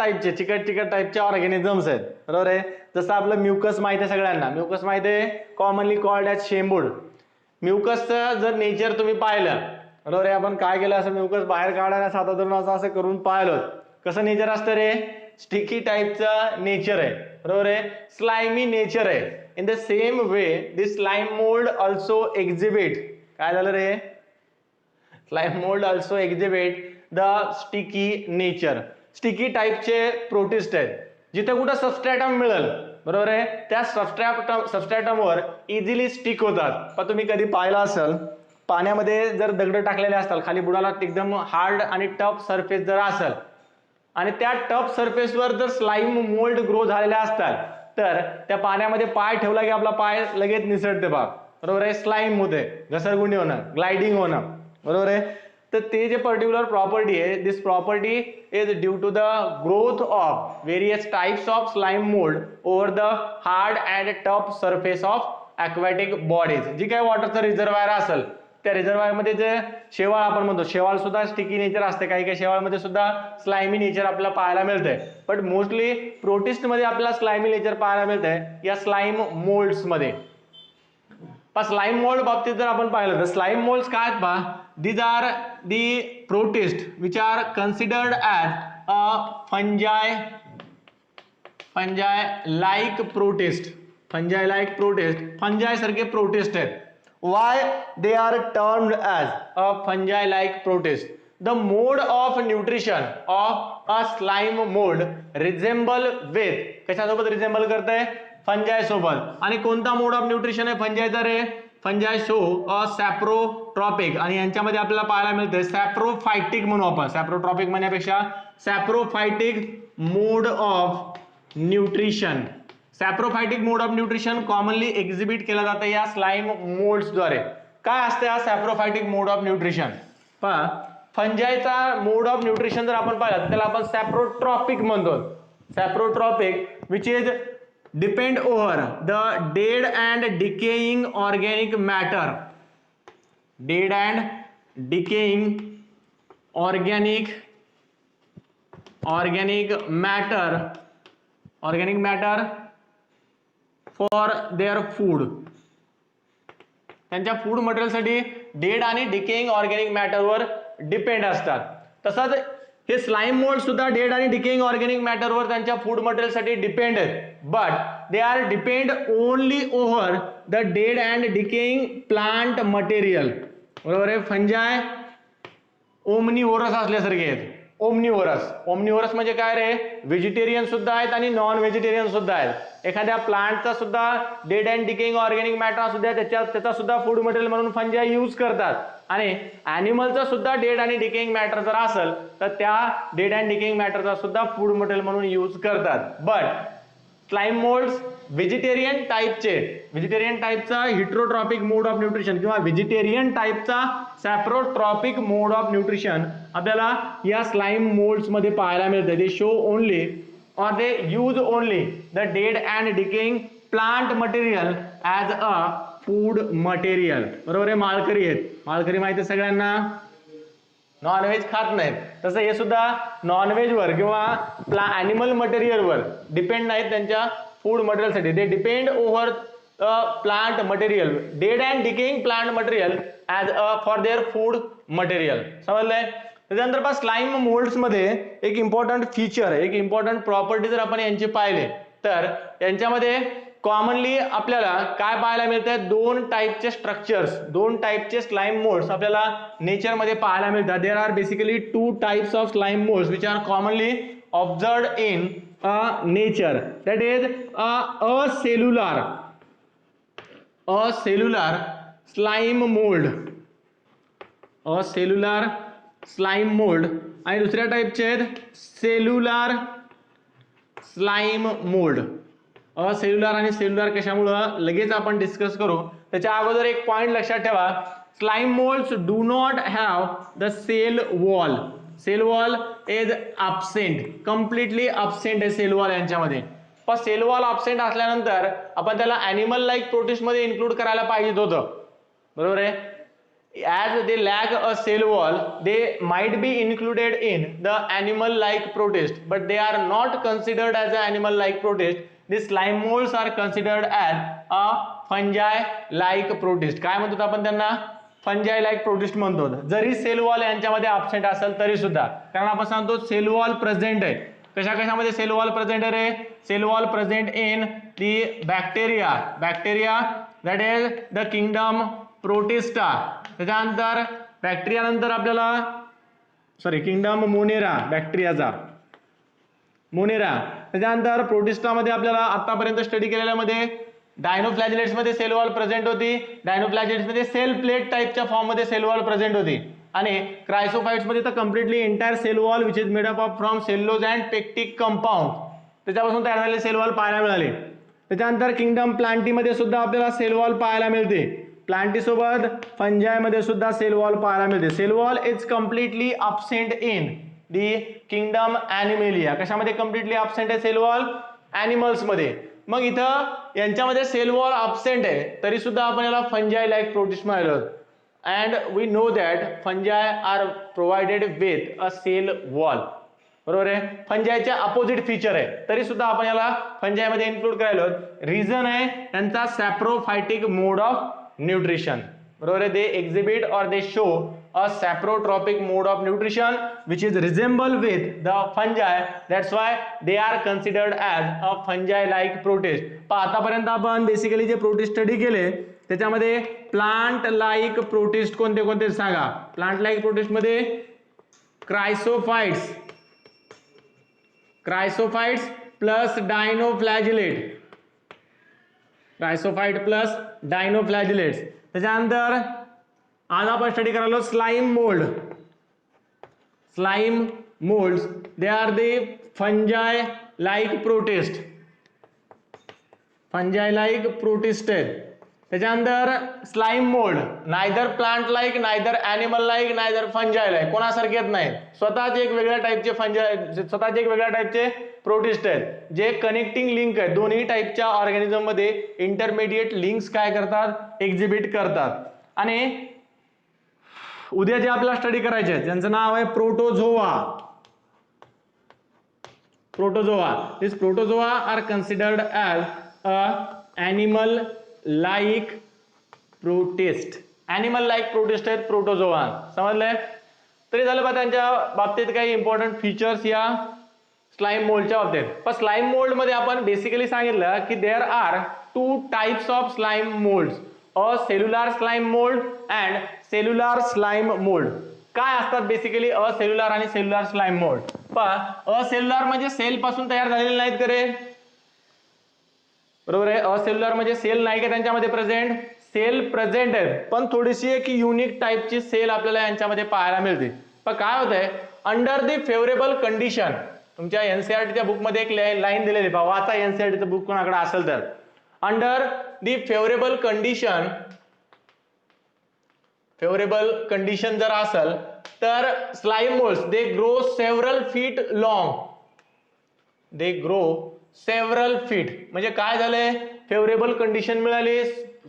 टाईपचे ऑर्गॅनिझम्स आहेत, बरोबर आहे. जसं आपलं म्युकस माहिती आहे सगळ्यांना, म्युकस माहिती आहे, कॉमनली कॉल्ड ॲज शेंबूड. म्युकसचं जर नेचर तुम्ही पाहिलं, बरोबर आहे, आपण काय केलं, असं म्युकस बाहेर काढायला साधारण असं करून पाहिलं, कसं नेचर असतं रे? स्टिकी टाईपचं नेचर आहे, बरोबर आहे, स्लाइमी नेचर आहे. In the same way this slime mould also exhibit, काय झालं रे? Slime mould also exhibit the sticky nature. Sticky टाईपचे प्रोटिस्ट आहेत, जिथे कुठं सबस्ट्रॅटम मिळेल, बरोबर आहे, त्या सबस्ट्रॅटमवर इझिली स्टिक होतात. पण तुम्ही कधी पाहिलं असेल, पाण्यामध्ये जर दगड टाकलेले असतात खाली बुडाला, एकदम हार्ड आणि टफ सरफेस जर असेल, आणि त्या टफ सरफेसवर जर स्लाइम मोल्ड ग्रो झालेले असतात, तर त्या पाण्यामध्ये पाय ठेवला की आपला पाय लगेच निसटते बघ, बरोबर आहे, स्लाइम होते, घसरगुंडी होणं, ग्लायडिंग होणं, बरोबर आहे. तर ते जे पर्टिक्युलर प्रॉपर्टी आहे, this property is due to the growth of various types of slime mould over the hard and tough surface of aquatic bodies. जी काय वॉटरचं रिझर्वायर असेल, त्या रिझर्वायर मध्ये जे शेवाळ आपण म्हणतो, शेवाळ सुद्धा स्टिकी नेचर असते, काही काही शेवाळमध्ये सुद्धा स्लाइमी नेचर आपल्याला पाहायला मिळते, बट मोस्टली प्रोटिस्ट मध्ये आपल्याला स्लाइमी नेचर पाहायला मिळते या स्लाइम मोल्ड्स मध्ये. पण स्लाइम मोल्ड बाबतीत जर आपण पाहिलं तर स्लाइम मोल्ड्स काय आहेत पहा, these are the protist which are considered as a फंजाय like protist. फंजाय like protist, फंजाय सारखे प्रोटिस्ट आहेत. Why they are termed as a fungi-like protist? The mode of nutrition of a slime mold resemble with, कशासोबत रिझेंबल करते? फंजाय सोबत. आणि कोणता मोड of nutrition आहे फंजायचा रे? फंजाय show अ सॅप्रोट्रॉपिक आणि यांच्यामध्ये आपल्याला पाहायला मिळते सॅप्रोफायटिक म्हणू आपण, सॅप्रोट्रॉपिक म्हणण्यापेक्षा saprophytic mode of nutrition. Saprophytic mode of nutrition commonly exhibit केला जातं या स्लाइम मोल्ड्सद्वारे. काय असते हा सॅप्रोफायटिक मोड ऑफ न्यूट्रिशन? पहा, फंजायचा मोड ऑफ न्यूट्रिशन जर आपण पाहिलं त्याला आपण सॅप्रोट्रॉपिक म्हणतो. Saprotrophic which is depend over the dead and decaying organic matter. Dead and decaying organic matter for their food. त्यांच्या फूड मटेरियलसाठी डेड आणि डिकेइंग ऑर्गॅनिक मॅटरवर डिपेंड असतात. तसंच हे स्लाइम मोल्ड सुद्धा डेड आणि डिकेइंग ऑर्गॅनिक मॅटरवर त्यांच्या फूड मटेरियलसाठी डिपेंड आहेत. But they are depend only over the dead and decaying plant material. बरोबर आहे. फंजाय ओमनिवोरस असल्यासारखे आहेत. ओमनिवोरस म्हणजे काय रे? व्हेजिटेरियन सुद्धा आहेत आणि नॉन व्हेजिटेरियन सुद्धा आहेत. एखाद्या प्लांटचा सुद्धा dead and decaying organic matter सुद्धा त्याचा सुद्धा फूड मटेरियल म्हणून फंजाय यूज करतात. आणि ॲनिमलचा सुद्धा डेड आणि डिकेइंग मॅटर जर असेल तर त्या डेड अँड डिकेइंग मॅटरचा सुद्धा फूड मटेरियल म्हणून यूज करतात. बट स्लाइम मोल्ड्स व्हेजिटेरियन टाईपचा हिट्रोट्रॉपिक मोड ऑफ न्यूट्रिशन किंवा व्हेजिटेरियन टाईपचा सॅप्रोट्रॉपिक मोड ऑफ न्यूट्रिशन आपल्याला या स्लाइम मोल्ड्स मध्ये पाहायला मिळतं. दे show only or they use only the dead and decaying plant material as a food material. बरोबर आहे. माळकरी आहेत. माळकरी माहिती आहे सगळ्यांना, नॉनव्हेज खात नाहीत. तसं हे सुद्धा नॉनव्हेज वर किंवा ॲनिमल मटेरियलवर डिपेंड नाहीत त्यांच्या फूड मटेरियलसाठी. They depend over plant material, dead and decaying plant material as a for their food material. समजलंय. त्याच्यानंतर स्लाइम मोल्ड्स मध्ये एक इम्पॉर्टंट फीचर आहे, एक इम्पॉर्टंट प्रॉपर्टी जर आपण यांची पाहिले तर यांच्यामध्ये कॉमनली आपल्याला काय पाहायला मिळतं? दोन टाईपचे स्ट्रक्चर्स, दोन टाईपचे स्लाइम मोल्ड्स आपल्याला नेचरमध्ये पाहायला मिळतात. There are basically two types of slime moulds which are commonly observed in nature. That is acellular slime mould, आणि दुसऱ्या टाईपचे आहेत सेल्युलर स्लाइम मोल्ड. असेल्युलर आणि सेल्युलर कशामुळं लगेच आपण डिस्कस करू. त्याच्या अगोदर एक पॉइंट लक्षात ठेवा. Slime moulds do not have the cell wall. Cell wall is absent, completely absent आहे सेल वॉल यांच्यामध्ये. पण सेल वॉल अब्सेंट असल्यानंतर आपण त्याला ॲनिमल लाईक प्रोटिस्ट मध्ये इन्क्लूड करायला पाहिजे होतं. बरोबर आहे. As they lack a cell wall, they might be included in the animal-like protist, but they are not considered as an animal-like protist. These slime molds are considered as a fungi-like protist. काय म्हणतो आपण त्यांना? fungi-like protist म्हणतो. जरी sale wall यांच्यामध्ये absent असेल तरी सुद्धा, कारण आपण सांगतो सेल वॉल प्रेझेंट आहे. कशामध्ये सेल वॉल प्रेझेंट आहे? Cell wall present in the bacteria that is the kingdom protista. त्याच्यानंतर बॅक्टेरिया नंतर आपल्याला किंगडम मोनेरा, बॅक्टेरियाचा मोनेरा. त्याच्यानंतर प्रोटिस्टामध्ये आपल्याला आतापर्यंत स्टडी केलेल्यामध्ये डायनोफ्लॅजिलेट्स मध्ये सेल वॉल प्रेझेंट होती. डायनोफ्लॅजिलेट्स मध्ये सेल प्लेट टाइपच्या फॉर्म मध्ये सेल वॉल प्रेझेंट होती. आणि क्रायसोफाइट्स मध्ये तर completely entire cell wall which is made up of from cellulose and pectic compound त्याच्यापासून तयार झालेले सेल वॉल पाहायला मिळाले. त्याच्यानंतर किंगडम प्लांटी मध्ये सुद्धा आपल्याला सेल वॉल पाहायला मिळते. प्लांटी सोबत फंजाय मध्ये सुद्धा सेल वॉल पाहायला मिळते. Cell wall is completely absent in the kingdom animalia. कशामध्ये कम्प्लिटली अब्सेंट आहे सेल वॉल? ॲनिमल्स मध्ये. मग इथं यांच्यामध्ये सेल वॉल अब्सेंट आहे तरी सुद्धा आपण याला फंजाय लाईक प्रोटिस्ट म्हणलो. And we know that fungi are provided with a cell wall. बरोबर आहे. फंजायच्या अपोजिट फीचर आहे तरी सुद्धा आपण याला फंजाय मध्ये इन्क्लूड करायला. रिझन आहे त्यांचा सॅप्रोफायटिक मोड ऑफ न्यूट्रिशन. बरोबर आहे. दे एक्झिबिट और दे show a saprotropic mode of nutrition which is resemble with the fungi. That's why they are considered as a fungi like protist. आतापर्यंत आपण बेसिकली जे प्रोटिस्ट स्टडी केले त्याच्यामध्ये प्लांट लाईक प्रोटिस्ट कोणते कोणते सांगा. प्लांट लाईक प्रोटिस्ट मध्ये क्रायसोफाइट्स plus डायनोफ्लॅजिलेट. क्रायसोफाइट plus डायनोफ्लॅजिलेट्स. त्याच्यानंतर आज आपण स्टडी करायला slime mould. Slime moulds they are the fungi like protist. Fungi like protist आहेत. त्याच्यानंतर slime mould neither plant like, neither animal like, neither fungi like, कोणासारखे येत नाहीत. स्वतःच एक वेगळ्या टाईपचे फंजाई, स्वतःच एक वेगळ्या टाईपचे प्रोटिस्ट आहेत जे कनेक्टिंग लिंक आहेत दोन्ही टाईपच्या ऑर्गॅनिझम मध्ये इंटरमिडिएट लिंक्स काय करतात, एक्झिबिट करतात. आणि उद्या जे आपल्याला स्टडी करायचे आहेत त्यांचं नाव आहे protozoa. Protozoa. This protozoa are considered as a animal like protist. Animal like protist आहेत प्रोटोझोआ. समजलंय? तरी झालं बा त्यांच्या बाबतीत काही इम्पॉर्टंट फीचर्स या स्लाइम मोल्डच्या बाबतीत. पण स्लाइम मोल्ड मध्ये आपण बेसिकली सांगितलं की there are two types of slime moulds, acellular slime mould and cellular slime mould. काय असतात बेसिकली अ सेल्युलर आणि सेल्युलर स्लाइम मोल्ड? पण अ सेल्युलर म्हणजे सेल पासून तयार झालेले नाहीत करे, बरोबर आहे. अ सेल्युलर म्हणजे सेल नाही का त्यांच्यामध्ये प्रेझेंट, सेल प्रेझेंट आहेत पण थोडीशी एक युनिक टाईपची सेल आपल्याला यांच्यामध्ये पाहायला मिळते. पण काय होतंय, अंडर द फेवरेबल कंडिशन, तुमच्या एनसीईआरटीच्या बुक मध्ये एक लाईन दिलेली पहा, वाचा एनसीईआरटीचं बुक कोणाकडे असेल तर. Under the favourable condition, favourable condition जर असेल तर slime moulds they grow several feet long. They grow several feet म्हणजे काय झालंय, फेवरेबल कंडिशन मिळाली,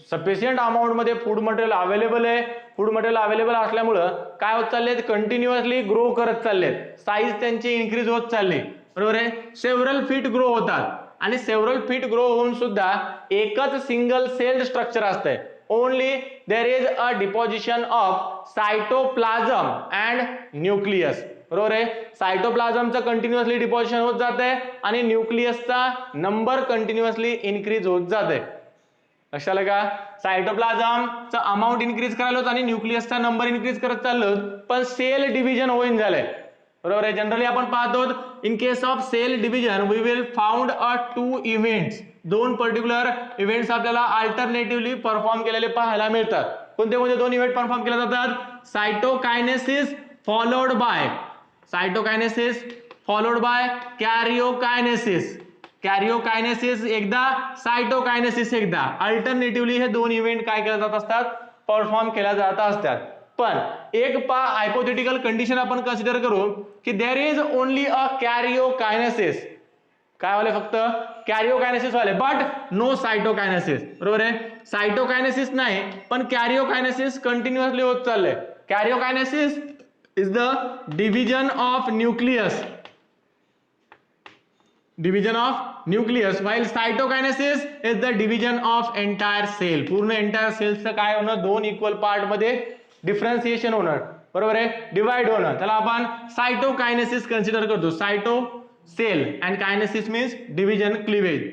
सफिशियंट अमाऊंट मध्ये फूड मटेरियल अवेलेबल आहे. फूड मटेरियल अवेलेबल असल्यामुळं काय होत चाललेत, कंटिन्युअसली ग्रो करत चाललेत, साईज त्यांची इन्क्रीज होत चालली, बरोबर आहे. सेव्हरल फीट ग्रो होतात आणि सेव्हरल फीट ग्रो होऊन सुद्धा एकच सिंगल सेल्ड स्ट्रक्चर असतंय. Only there is a deposition of cytoplasm and nucleus, बरोबर आहे. सायटोप्लाझमचं कंटिन्युअसली डिपॉझिशन होत जाते आणि न्यूक्लियसचा नंबर कंटिन्युअसली इन्क्रीज होत जाते. लक्षात आलं का? सायटोप्लाझमचा अमाऊंट इन्क्रीज करायला होत आणि न्यूक्लियसचा नंबर इन्क्रीज करत चाललो, पण सेल डिव्हिजन होईन झालंय, बरोबर आहे. जनरली आपण पाहतो in case of cell division we will found a two events, दोन पर्टिक्युलर इव्हेंट्स आपल्याला अल्टरनेटिव्हली परफॉर्म केलेले पाहायला मिळतात. कोणते कोणते दोन इव्हेंट परफॉर्म केले जातात? Cytokinesis followed by, cytokinesis followed by karyokinesis. Karyokinesis एकदा, सायटोकायनेसिस एकदा, अल्टरनेटिव्हली हे दोन इव्हेंट काय केले जात असतात, परफॉर्म केल्या जात असतात. पण एक हायपोथेटिकल कंडिशन आपण कन्सिडर करू की there is only a karyokinesis. काय वाले, फक्त कॅरिओकायनेसिस वाले, बट नो सायटोकायनेसिस, बरोबर आहे. सायटोकायनेसिस नाही पण कॅरिओकायनेसिस कंटिन्युअसली होत चाललंय. कॅरिओकायनेसिस is the division of nucleus, division of nucleus, while cytokinesis is the division of entire cell. पूर्ण entire सेलचं काय होणं, दोन इक्वल पार्ट मध्ये डिफरन्सिएशन होणं, बरोबर आहे, डिवाइड होणं, त्याला आपण सायटोकायनेसिस कन्सिडर करतो. Cyto cell and kinesis means division, cleavage.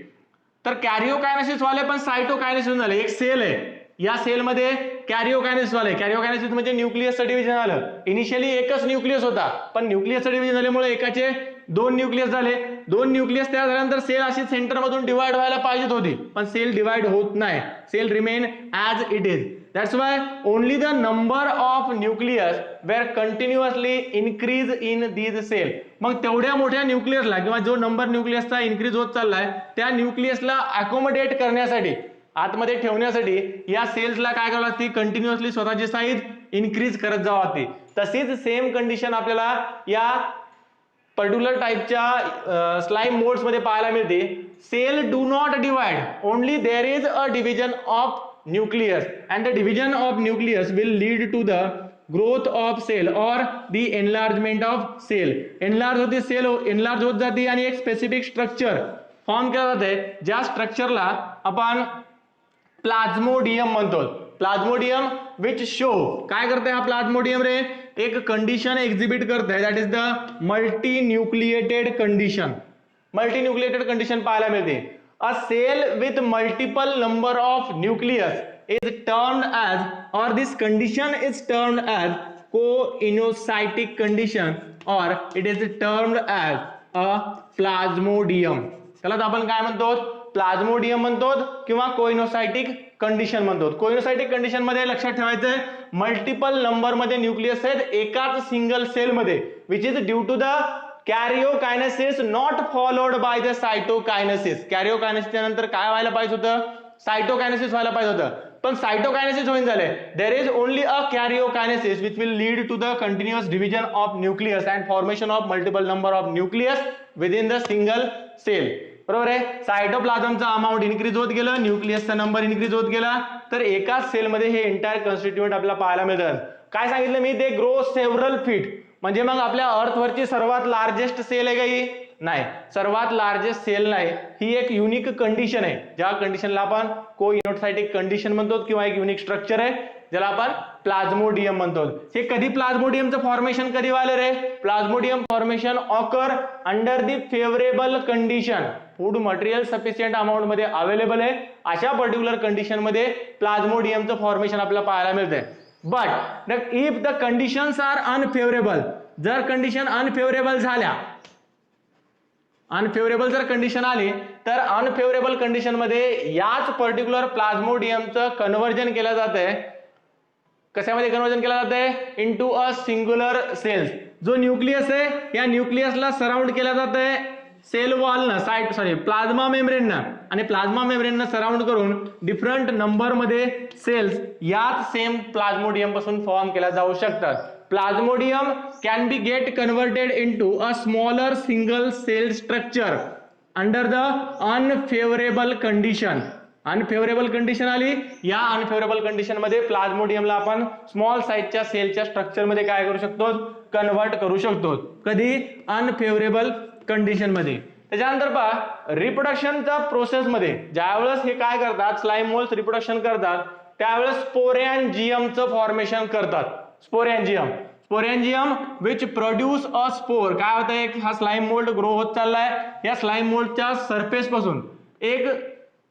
तर कॅरिओकायनेसिस वाले पण सायटोकायनेसिस झाले. एक सेल आहे, या सेल मध्ये कॅरिओकायनेसिस वाले, कॅरिओकायनेसिस म्हणजे न्यूक्लियसचं डिव्हिजन झालं. इनिशियली एकच न्यूक्लियस होता पण न्यूक्लियसचं डिव्हिजन झाल्यामुळे एकाचे दोन न्यूक्लियस झाले. दोन न्यूक्लियस तयार झाल्यानंतर सेल अशी सेंटर मधून डिवाइड व्हायला पाहिजेत होती पण सेल डिवाइड होत नाही, cell remain as it is. That's why only the number of nucleus were continuously increase in these cell. मग तेवढ्या मोठ्या न्यूक्लियसला किंवा जो नंबर न्यूक्लियसचा इन्क्रीज होत चाललाय त्या न्यूक्लियसला अकोमोडेट करण्यासाठी, आतमध्ये ठेवण्यासाठी या सेल्सला काय करावं लागते, कंटिन्युअसली स्वतःची साईज इन्क्रीज करत जावं लागते. तशीच सेम कंडिशन आपल्याला या पर्टिक्युलर टाइपच्या स्लाइम मोल्ड्स मध्ये पाहायला मिळते. Cell do not divide, only there is a division of nucleus and the division of nucleus will lead to the growth of cell or the enlargement of cell. Enlarge होते cell, enlarge होत जाते आणि एक specific structure form केलं जाते, ज्या स्ट्रक्चरला आपण plasmodium म्हणतो. प्लाझ्मोडियम विच शो, काय करते हा प्लाझ्मोडियम रे, एक कंडिशन एक्झिबिट करते, that is the multi nucleated condition. Multi nucleated condition पाहायला मिळते. A cell with multiple number of nucleus is termed as, or this condition is termed as coenocytic condition or it is termed as a plasmodium. त्याला आपण काय म्हणतो, plasmodium म्हणतो किंवा कोइनोसायटिक condition म्हणतो. कोइनोसायटिक condition मध्ये लक्षात ठेवायचंय मल्टिपल नंबर मध्ये न्यूक्लियस आहेत एकाच सिंगल सेल मध्ये, which is due to the karyokinesis not followed by the cytokinesis. कॅरिओकायनेसिसच्या नंतर काय व्हायला पाहिजे होतं, सायटोकायनेसिस व्हायला पाहिजे होतं, पण सायटोकायनेसिस होईन झाले. There is only a karyokinesis which will lead to the continuous division of nucleus and formation of multiple number of nucleus within the single cell. बरोबर आहे. सायटोप्लाझमचा अमाऊंट इन्क्रीज होत गेलं, न्यूक्लियसचा नंबर इन्क्रीज होत गेला, तर एकाच सेलमध्ये हे एंटायर कॉन्स्टिट्यूएंट आपल्याला पाहायला मिळतात. काय सांगितलं मी, ते ग्रो सेव्हरल फीट. म्हणजे मग आपल्या अर्थवरची सर्वात लार्जेस्ट सेल आहे का ही? नाही, सर्वात लार्जेस्ट सेल नाही, ही एक युनिक कंडिशन आहे, ज्या कंडिशनला आपण कोइनोसायटिक कंडिशन म्हणतो किंवा एक युनिक स्ट्रक्चर आहे ज्याला आपण प्लाझ्मोडियम म्हणतो. हे कधी प्लाझ्मोडियमचं फॉर्मेशन कधी व्हायला रे? Plasmodium formation occur under the favourable condition, food material sufficient amount मध्ये अवेलेबल आहे, अशा पर्टिक्युलर कंडिशन मध्ये प्लाझ्मोडियमचं फॉर्मेशन आपल्याला पाहायला मिळतंय. But if the conditions are unfavourable, जर कंडिशन अनफेवरेबल झाल्या, अनफेवरेबल जर कंडिशन आली, तर अनफेवरेबल कंडिशन मध्ये याच पर्टिक्युलर प्लाझ्मोडियमचं कन्व्हर्जन केलं जातंय. कशामध्ये कन्वर्जन केलं जातंय? Into a singular cells. जो न्यूक्लियस आहे या न्यूक्लियसला सराउंड केलं जातंय सेल वॉलनं, प्लाझ्मा मेम्ब्रेननं, आणि प्लाझ्मा मेम्ब्रेननं सराउंड करून डिफरंट नंबर मध्ये सेल्स याच सेम प्लाझ्मोडियम पासून फॉर्म केल्या जाऊ शकतात. Plasmodium can be get converted into a smaller single cell structure under the unfavourable condition. Unfavourable condition आली, या अनफेवरेबल कंडिशन मध्ये प्लाझ्मोडियमला आपण स्मॉल साईजच्या सेलच्या स्ट्रक्चर मध्ये काय करू शकतो? कन्वर्ट करू शकतो. कधी? अनफेवरेबल कंडिशन मध्ये. त्याच्यानंतर पहा रिप्रोडक्शनच्या प्रोसेस मध्ये ज्यावेळेस हे काय करतात, स्लाइम मोल्स रिप्रोडक्शन करतात, त्यावेळेस स्पोरॅन्जियमचं फॉर्मेशन करतात. स्पोरॅन्जियम विच प्रोड्यूस अ स्पोर. काय होतं, एक हा स्लाइम मोल्ड ग्रो होत चाललाय, या स्लाइम मोल्डच्या सरफेस पासून एक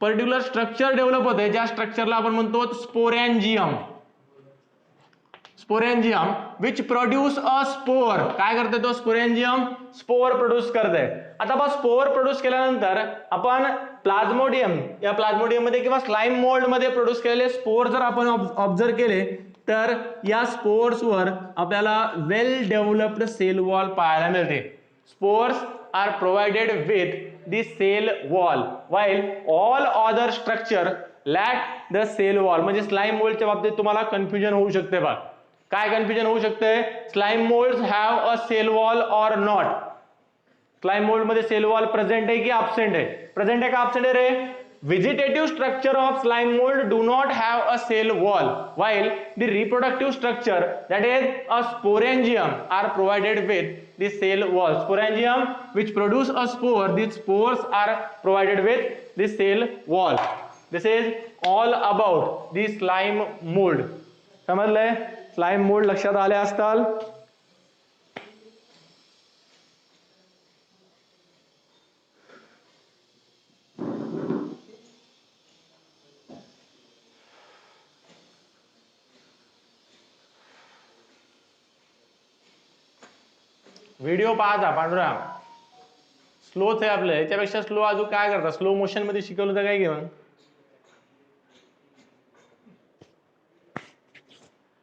पर्टिक्युलर स्ट्रक्चर डेव्हलप होते, ज्या स्ट्रक्चरला आपण म्हणतो स्पोरॅन्जियम. स्पोरॅन्जियम विच प्रोड्यूस अ स्पोर. काय करते तो स्पोरॅन्जियम? स्पोर प्रोड्यूस करते. आता बघ, स्पोर प्रोड्यूस केल्यानंतर आपण प्लाझ्मोडियम, या प्लाझ्मोडियम मध्ये किंवा स्लाइम मोल्ड मध्ये प्रोड्यूस केलेले स्पोर जर आपण ऑब्झर्व केले, तर या स्पोर्सवर आपल्याला वेल डेव्हलप्ड सेल वॉल पाहायला मिळते. Spores are provided with the cell wall while all other structure lack the cell wall. म्हणजे स्लाइम मोल्डच्या बाबतीत तुम्हाला कन्फ्युजन होऊ शकते बघ. काय कन्फ्युजन होऊ शकते? Slime moulds have a cell wall or not. Slime mould मध्ये सेल वॉल प्रेझेंट आहे की अब्सेंट आहे? प्रेझेंट आहे का अब्सेंट आहे रे? Vegetative structure of slime mold do not have a cell wall, while the reproductive structure, that is a sporangium, are provided with the cell wall. Sporangium which produce a spore, these spores are provided with the cell wall. This is all about the slime mold. समजलंय? Slime mould लक्षात आले असताल. Video पाहता पांडुरा, स्लोच आहे आपलं, याच्यापेक्षा slow अजून काय करता? स्लो मोशन मध्ये शिकवलं तर काय घेऊन?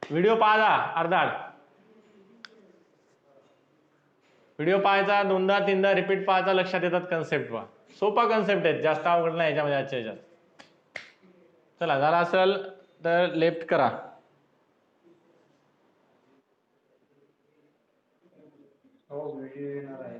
व्हिडिओ पाहा अर्धा व्हिडिओ पाहायचा, दोनदा तीनदा रिपीट पाहायचा, लक्षात येतात कन्सेप्ट. पहा सोपा कन्सेप्ट आहे, जास्त अवघड नाही याच्यामध्ये आजच्या याच्यात. चला, झाला असेल तर लेफ्ट करा. व्हिडिओ येणार आहे.